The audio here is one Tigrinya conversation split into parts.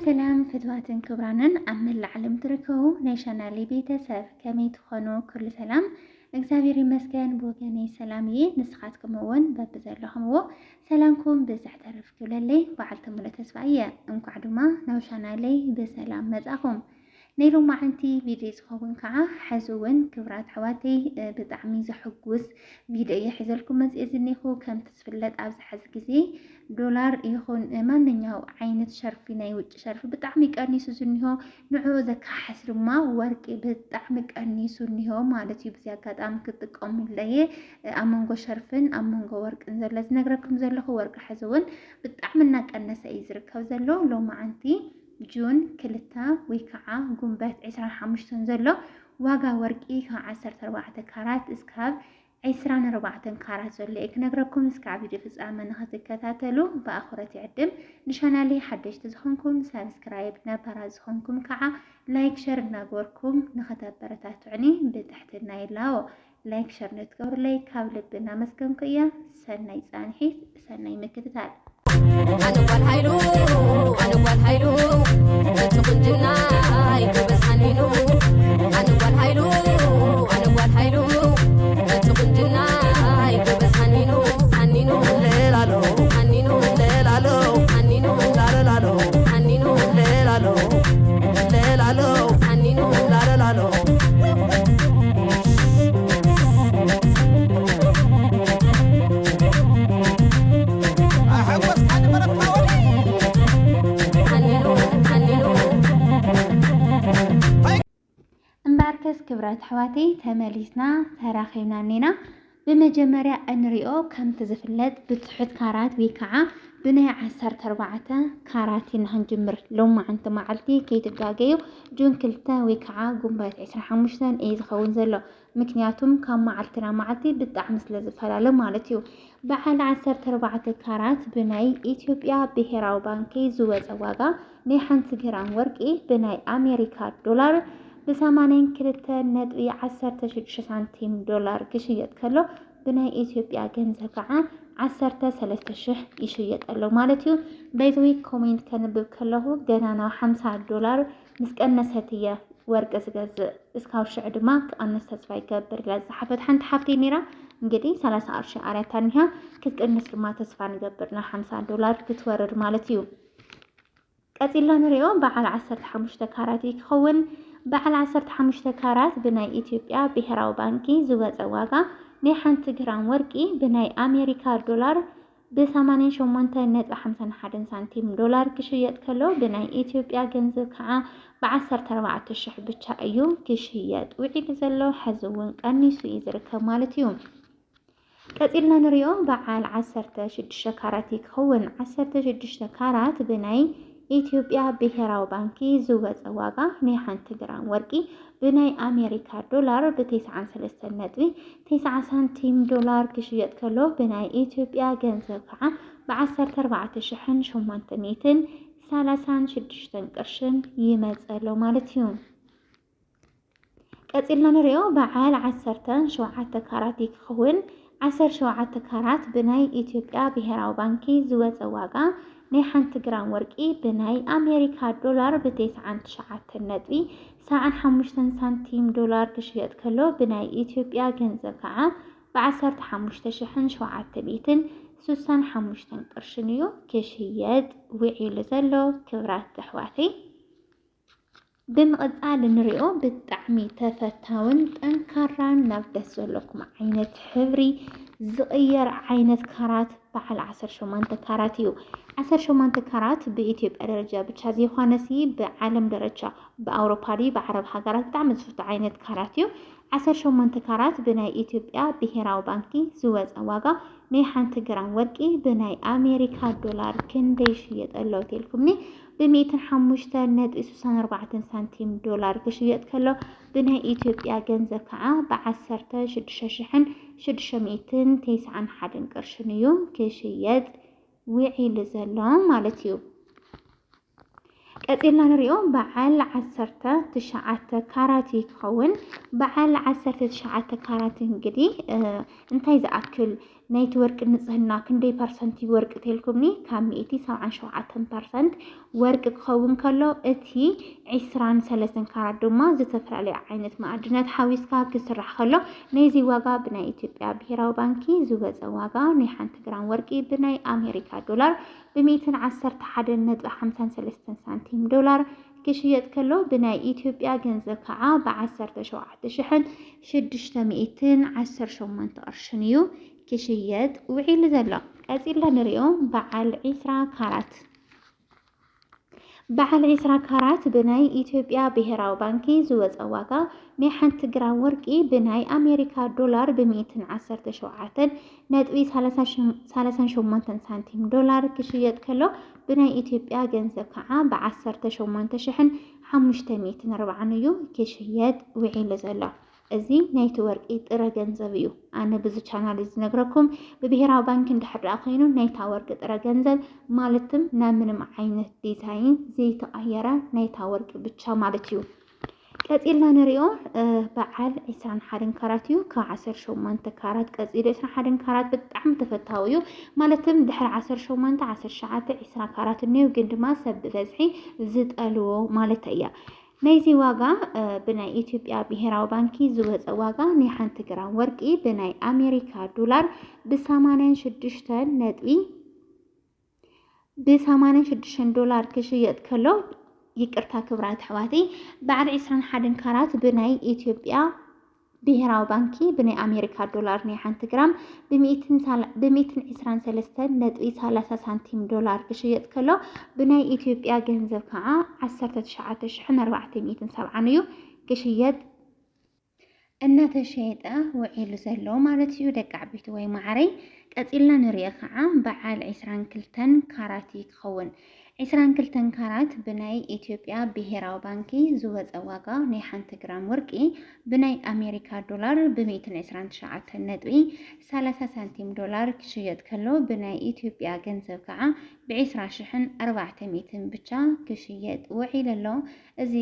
سلام فتواتن كبرانن أمل العلم تركو نيشانالي بيتسف كمي تخونو كل سلام እግዚአብሔር ይመስገን በወገኔ ሰላምዬ ንስኻትኩም እውን በብዘለኹም ሰላምኩም ብዛሕ ተረፍ ክብለለይ በዓልቲ ሙሉ ተስፋየ እንኳዕ ድማ ናብ ቻናለይ በሰላም መጻኹም ነይሩ ማዓንቲ ቪድዮ ዝኸውን ከዓ ሕዚ እውን ክብራት ኣሕዋተይ ብጣዕሚ ዘሕጉስ ቪድዮ ይሕዘልኩም መጽእ ዝኒኹ ከም ትፍለጥ ኣብዚ ሕዚ ግዜ ዶላር ይኹን ማንኛው ዓይነት ሸርፊ ናይ ውጭ ሸርፊ ብጣዕሚ ቀኒሱ ዝኒሆ ንዑ ዘካሕስ ድማ ወርቂ ብጣዕሚ ቀኒሱ ዝኒሆ ማለት እዩ። በዚ ኣጋጣሚ ክትጥቀሙለየ ኣብ መንጎ ሸርፍን ኣብ መንጎ ወርቅን ዘሎ ዝነግረኩም ዘለኹ ወርቂ ሕዚ እውን ብጣዕሚ እናቀነሰ እዩ ዝርከብ ዘሎ ሎማዓንቲ ጁን ክልተ ወይ ከዓ ጉንበት 25 ዘሎ ዋጋ ወርቂ ካብ 14 ካራት እስካብ 24 ካራት ዘሎ ክነግረኩም እስካብ ቪድዮ ፍጻመ ንኽትከታተሉ በኣኽረት ይዕድም። ንቻናለይ ሓደሽቲ ዝኾንኩም ሰብስክራይብ ነባራ ዝኾንኩም ከዓ ላይክ ሸር እናገበርኩም ንኽተበረታትዑኒ ብትሕትና ይላዎ ላይክ ሸር ንትገብሩለይ ካብ ልቢ እናመስገንኩ እየ። ሰናይ ጻንሒት ሰናይ ምክትታል أنا والهيلو تقنجنا يكبس عنينو أنا والهيلو تقنجنا يكبس عنينو ليلالو عنينو ليلالو عنينو لالالو عنينو ليلالو ليلالو عنينو لالالو كبرات حواتي تماليسنا تراخينا نينا بمجمرة أنريو كم تزفلت بتحط كارات ويكعة بناء 14 كاراتين هنجمر لو ما أنت معلتي كي تبقاقيو جون كلتا ويكعة قنبات 15 إيز خون زلو مكنياتهم كم معلتي بالدعم سلزفلالو مالتيو بعد 14 كارات بناي إثيوبيا بهراو بانكي زوز أواغا نيحان تجران ورقي بناي أمريكا دولار بسامانين كرتا ندوي 16 سنتيم دولار كشيت كله بناي إثيوبيا جنزة كعان 13 يشيت له مالتيو بيزوي كومنت كنبب كله جنانا 5 دولار مسكنا ستية ورق أزجاز إسكاو شعد ماك أنا استسفاي كبر لازم حفظ حنت حفتي ميرا نجدي 13 عرفتانها كنت الناس ما تسفان جبرنا 5 دولار كتورر مالتيو كاتيلا نريو بعد 15 كاراتي كون بعد 15 كارات بناي إثيوبيا بهراو بانكي زوز أواغا نيحان تجران ورقي بناي أمريكا دولار بثمانين شمونتا نت 51 سنتيم دولار كشيت كلو بناي إثيوبيا جنزو كعا بعسر 14 بتشا أيو كشيت وعيد زلو حزوون كانيسو يزركب مالتيوم كاتيلنا نريو بعد 16 كاراتي كون 16 كارات بناي ኢትዮጵያ ብሄራዊ ባንኪ ዝወፀ ዋጋ ናይ 1 ግራም ወርቂ ብናይ ኣሜሪካ ዶላር ብ93.90 ሳንቲም ዶላር ክሽየጥ ከሎ ብናይ ኢትዮጵያ ገንዘብ ከዓ ብ14836 ቅርሽን ይመጸሎ ማለት እዩ። ቀፂልና ንሪኦ በዓል 17 ካራት ይክውን 17 ካራት ብናይ ኢትዮጵያ ብሄራዊ ባንኪ ዝወፀ ዋጋ ናይ 1 ግራም ወርቂ ብናይ ኣሜሪካ ዶላር ብ99.75 ሳንቲም ዶላር ክሽየጥ ከሎ ብናይ ኢትዮጵያ ገንዘብ ከዓ ብ15765 ቅርሽን እዩ ክሽየጥ ውዒሉ ዘሎ ክብራት ኣሕዋተይ። ብምቕፃል ንሪኦ ብጣዕሚ ተፈታውን ጠንካራን ናብ ደስ ዘለኩም ዓይነት ሕብሪ ዝቕየር ዓይነት ካራት በዓል 18 ካራት እዩ። 18 ካራት በኢትዮጵያ ደረጃ ብቻ ዘይኾነሲ ብዓለም ደረጃ በአውሮፓ በዓረብ ሃገራት ብጣዕሚ ዝፍቶ ዓይነት ካራት እዩ። 18 ካራት ብናይ ኢትዮጵያ ብሄራዊ ባንኪ ዝወፀ ዋጋ ናይ 1 ግራም ወርቂ ብናይ ኣሜሪካ ዶላር ክንደይ ይሽየጠሎ ተልኩምኒ ብ105.64 ሳንቲም ዶላር ክሽየጥ ከሎ ብናይ ኢትዮጵያ ገንዘብ ከዓ ብ16691 ቅርሽን እዩ ክሽየጥ ውዒሉ ዘሎ ማለት እዩ። ቀፂልና ንሪኦ በዓል 19 ካራት ይክውን በዓል 19 ካራት እንግዲህ እንታይ ዝኣክል ናይቲ ወርቂ ንጽህና ክንደይ ፐርሰንት ወርቂ ተልኩምኒ ካብ 177% ወርቂ ክኸውን ከሎ እቲ 23 ካራት ድማ ዝተፈላለዩ ዓይነት ማዕድናት ሓዊስካ ክስራሕ ከሎ ነዚ ዋጋ ብናይ ኢትዮጵያ ብሄራዊ ባንኪ ዝወፀ ዋጋ ናይ 1 ግራም ወርቂ ብናይ አሜሪካ ዶላር ብ111.53 ሳንቲም ዶላር ክሽየጥ ከሎ ብናይ ኢትዮጵያ ገንዘብ ከዓ ብ17,618 ቅርሽን እዩ ክሽየጥ ውዒሉ ዘሎ። ቀፂልና ንሪኦ በዓል 20 ካራት ብናይ ኢትዮጵያ ብሄራዊ ባንኪ ዝወፀ ዋጋ ናይ 1 ግራም ወርቂ ብናይ አሜሪካ ዶላር ብ117.38 ሳንቲም ዶላር ክሽየጥ ከሎ ብናይ ኢትዮጵያ ገንዘብ ከዓ ብ18,540 እዩ ክሽየጥ ውዒሉ ዘሎ። እዚ ናይቲ ወርቂ ጥረ ገንዘብ እዩ። ኣነ ብዙ ቻናል ዝነግረኩም ብብሄራዊ ባንኪ እንድሕር ኮይኑ ናይታ ወርቂ ጥረ ገንዘብ ማለትም ናብ ምንም ዓይነት ዲዛይን ዘይተቀየረ ናይታ ወርቂ ብቻ ማለት እዩ። ቀፂልና ንሪኦ በዓል 21 ካራት እዩ ካብ 18 ካራት ቀፂሉ 21 ካራት ብጣዕሚ ተፈታዊ እዩ ማለትም ድሕሪ 18 19 20 ካራት እንዩ ግን ድማ ሰብ ብበዝሒ ዝጠልዎ ማለት እያ። ናይዚ ዋጋ ብናይ ኢትዮጵያ ብሄራዊ ባንኪ ዝወፀ ዋጋ ናይ 1 ግራም ወርቂ ብናይ አሜሪካ ዶላር ብ86 ዶላር ክሽየጥ ከሎ ይቅርታ ክብራት ኣሕዋቴ በዓል 21 ካራት ብናይ ኢትዮጵያ ብሄራዊ ባንኪ ብናይ አሜሪካ ዶላር ናይ 1 ግራም ብ123.30 ሳንቲም ዶላር ክሽየጥ ከሎ ብናይ ኢትዮጵያ ገንዘብ ከዓ 19,470 እዩ ክሽየጥ እናተሸየጠ ውዒሉ ዘሎ ማለት እዩ። ደቂ ዓበይቲ ወይ ማዕረይ ቀፂልና ንሪኦ ከዓ በዓል 22 ካራት ክኸውን 22 ካራት ብናይ ኢትዮጵያ ብሄራዊ ባንኪ ዝወፀ ዋጋ ናይ 1 ግራም ወርቂ ብናይ አሜሪካ ዶላር ብ129.30 ሳንቲም ዶላር ክሽየጥ ከሎ ብናይ ኢትዮጵያ ገንዘብ ከዓ ብ20,400 ብቻ ክሽየጥ ውዒሉ ኣሎ። እዚ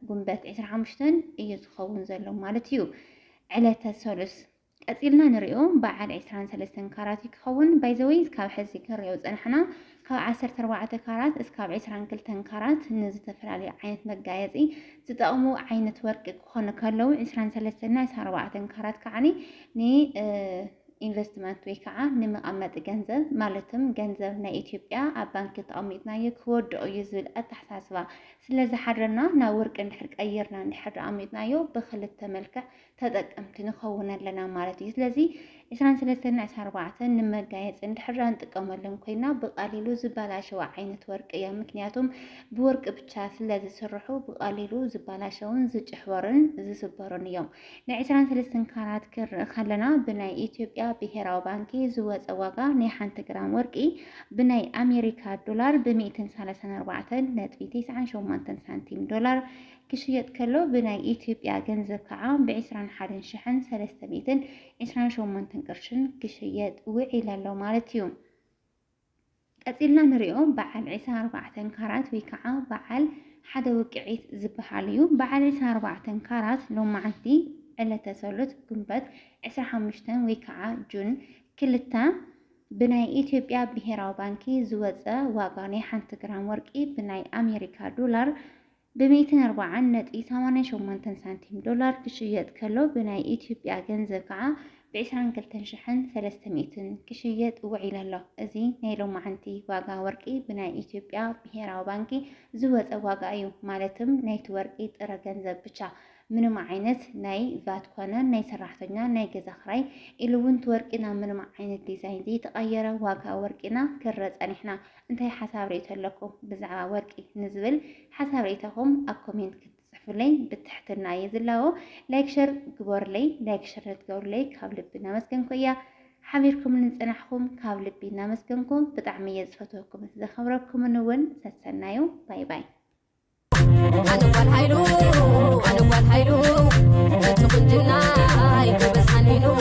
ጉንበት 25 እዩ ዝኸውን ዘሎ ማለት እዩ ዕለተ ሰሉስ። ቀፂልና ንሪኦ በዓል 23 ካራት ክኸውን ባይዘወይ ካብ ሕዚ ክንሪኦ ፀንሕና ካብ 14 ካራት እስካብ 22 ካራት ንዝተፈላለዩ ዓይነት መጋየፂ ዝጠቕሙ ዓይነት ወርቂ ክኾኑ ከለዉ 23 እና 14 ካራት ከዓኒ ኢንቨስትመንት ወይ ከዓ ንመቐመጢ ገንዘብ ማለትም ገንዘብ ናይ ኢትዮጵያ ኣብ ባንኪ ተቐሚጥናዮ ክወድኦ እዩ ዝብል ኣተሓሳስባ ስለዝሓድረና ናብ ወርቂ እንድሕር ቀይርና እንድሕር ኣቐሚጥናዮ ብክልተ መልክዕ ተጠቀምቲ ንኸውን ኣለና ማለት እዩ። ስለዚ 23 እና 14 ንመጋየፂ እንድሕር እንጥቀመለን ኮይና ብቐሊሉ ዝበላሸው ዓይነት ወርቂ እዮም። ምክንያቱም ብወርቂ ብቻ ስለዝስርሑ ብቐሊሉ ዝበላሸውን ዝጭሕበሩን ዝስበሩን እዮም። ናይ 23 ካራት ክርኢ ከለና ብናይ ኢትዮጵያ ብሄራዊ ባንኪ ዝወፀ ዋጋ ናይ 1 ግራም ወርቂ ብናይ አሜሪካ ዶላር ብ134.98 ሳንቲም ዶላር ክሽየጥ ከሎ ብናይ ኢትዮጵያ ገንዘብ ከዓ ብ21,328 ቅርሽን ክሽየጥ ውዒሉ ኣሎ ማለት እዩ። ቀፂልና ንሪኦ በዓል 24 ካራት ወይ ከዓ በዓል ሓደ ውቅዒት ዝበሃል እዩ። በዓል 24 ካራት ሎማዓንቲ ዕለተ ሰሉስ ጉንበት 25 ወይ ከዓ ጁን 2 ብናይ ኢትዮጵያ ብሄራዊ ባንኪ ዝወፀ ዋጋ ናይ 1 ግራም ወርቂ ብናይ አሜሪካ ዶላር ብ140.88 ሳንቲም ዶላር ክሽየጥ ከሎ ብናይ ኢትዮጵያ ገንዘብ ከዓ ብ22,300 ክሽየጥ ውዒሉ ኣሎ። እዚ ናይ ሎማዓንቲ ዋጋ ወርቂ ብናይ ኢትዮጵያ ብሄራዊ ባንኪ ዝወፀ ዋጋ እዩ። ማለትም ናይቲ ወርቂ ጥረ ገንዘብ ብቻ ምንም ዓይነት ናይ ቫት ኮነ ናይ ሰራሕተኛ ናይ ገዛ ክራይ ኢሉ እውን ወርቂና ምንም ዓይነት ዲዛይን ዘይተቀየረ ዋጋ ወርቂና ክረፅ ፀኒሕና። እንታይ ሓሳብ ርእይቶ ኣለኩም ብዛዕባ ወርቂ ንዝብል ሓሳብ ርእይቶኩም ኣብ ኮሜንት ክትፅሕፉለይ ብትሕትና እየ ዝላዎ። ላይክ ሸር ግበሩለይ። ላይክ ሸር ትገብሩለይ ካብ ልቢ እናመስገንኩ እያ። ሓቢርኩም ንፅናሕኩም ካብ ልቢ እናመስገንኩም ብጣዕሚ እየ ዝፈትወኩም ዘኽብረኩም እውን ሰሰናዩ ባይ ባይ። أنا والحيلو أتقن جناي بس حنينو